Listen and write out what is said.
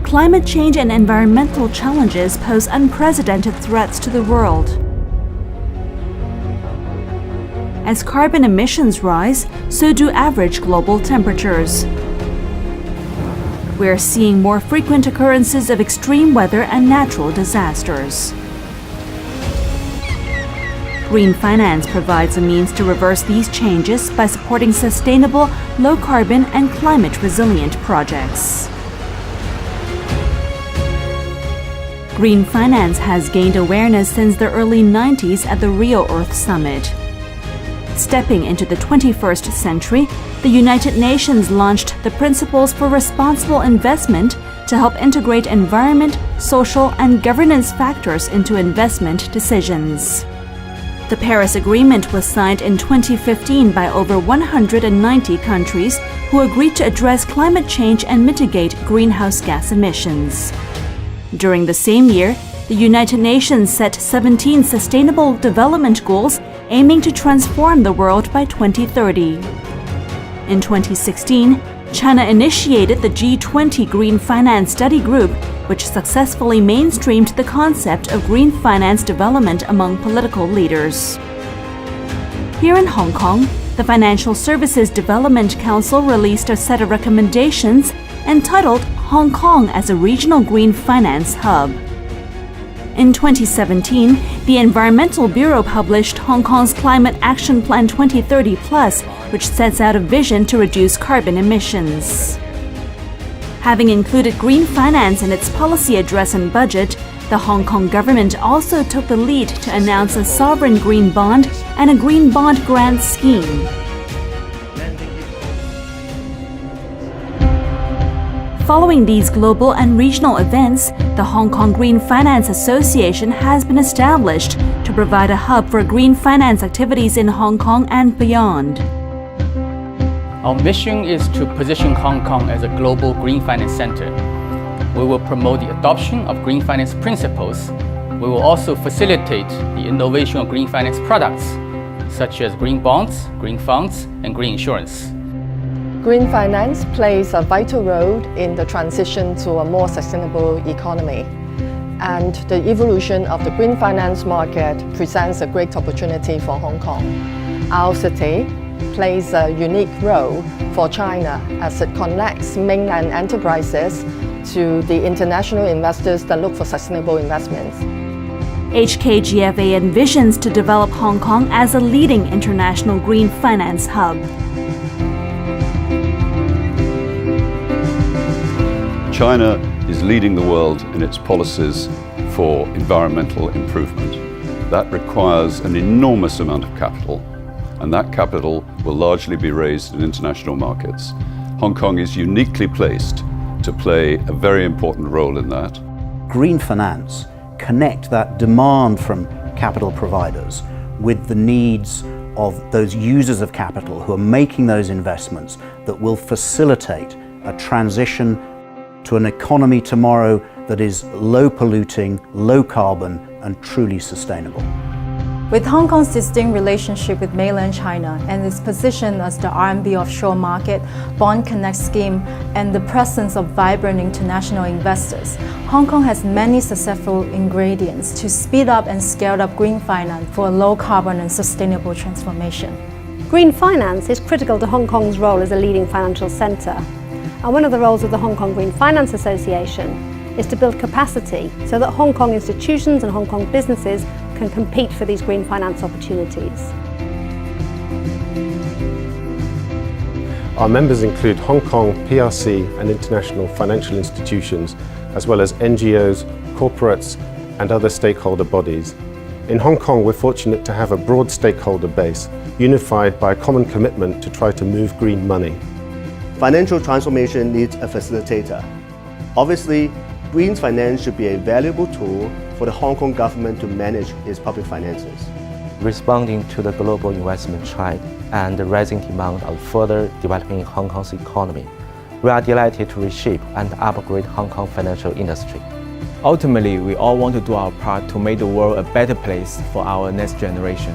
climate change and environmental challenges pose unprecedented threats to the world. As carbon emissions rise, so do average global temperatures. We are seeing more frequent occurrences of extreme weather and natural disasters. Green finance provides a means to reverse these changes by supporting sustainable, low-carbon and climate-resilient projects. Green finance has gained awareness since the early 90s at the Rio Earth Summit. Stepping into the 21st century, the United Nations launched the Principles for Responsible Investment to help integrate environment, social, and governance factors into investment decisions. The Paris Agreement was signed in 2015 by over 190 countries who agreed to address climate change and mitigate greenhouse gas emissions. During the same year, the United Nations set 17 Sustainable Development Goals aiming to transform the world by 2030. In 2016, China initiated the G20 Green Finance Study Group, which successfully mainstreamed the concept of green finance development among political leaders. Here in Hong Kong, the Financial Services Development Council released a set of recommendations entitled Hong Kong as a Regional Green Finance Hub. In 2017, the Environmental Bureau published Hong Kong's Climate Action Plan 2030+, which sets out a vision to reduce carbon emissions. Having included green finance in its policy address and budget, the Hong Kong government also took the lead to announce a sovereign green bond and a green bond grant scheme. Following these global and regional events, the Hong Kong Green Finance Association has been established to provide a hub for green finance activities in Hong Kong and beyond. Our mission is to position Hong Kong as a global green finance center. We will promote the adoption of green finance principles. We will also facilitate the innovation of green finance products, such as green bonds, green funds, and green insurance. Green finance plays a vital role in the transition to a more sustainable economy. And the evolution of the green finance market presents a great opportunity for Hong Kong. Our city plays a unique role for China as it connects mainland enterprises to the international investors that look for sustainable investments. HKGFA envisions to develop Hong Kong as a leading international green finance hub. China is leading the world in its policies for environmental improvement. That requires an enormous amount of capital, and that capital will largely be raised in international markets. Hong Kong is uniquely placed to play a very important role in that. Green finance connect that demand from capital providers with the needs of those users of capital who are making those investments that will facilitate a transition to an economy tomorrow that is low polluting, low carbon, and truly sustainable. With Hong Kong's distinct relationship with mainland China and its position as the RMB offshore market, Bond Connect scheme, and the presence of vibrant international investors, Hong Kong has many successful ingredients to speed up and scale up green finance for a low carbon and sustainable transformation. Green finance is critical to Hong Kong's role as a leading financial centre. And one of the roles of the Hong Kong Green Finance Association is to build capacity so that Hong Kong institutions and Hong Kong businesses can compete for these green finance opportunities. Our members include Hong Kong PRC and international financial institutions, as well as NGOs, corporates, and other stakeholder bodies. In Hong Kong, we're fortunate to have a broad stakeholder base, unified by a common commitment to try to move green money. Financial transformation needs a facilitator. Obviously, green finance should be a valuable tool for the Hong Kong government to manage its public finances. Responding to the global investment trend and the rising demand of further developing Hong Kong's economy, we are delighted to reshape and upgrade Hong Kong financial industry. Ultimately, we all want to do our part to make the world a better place for our next generation.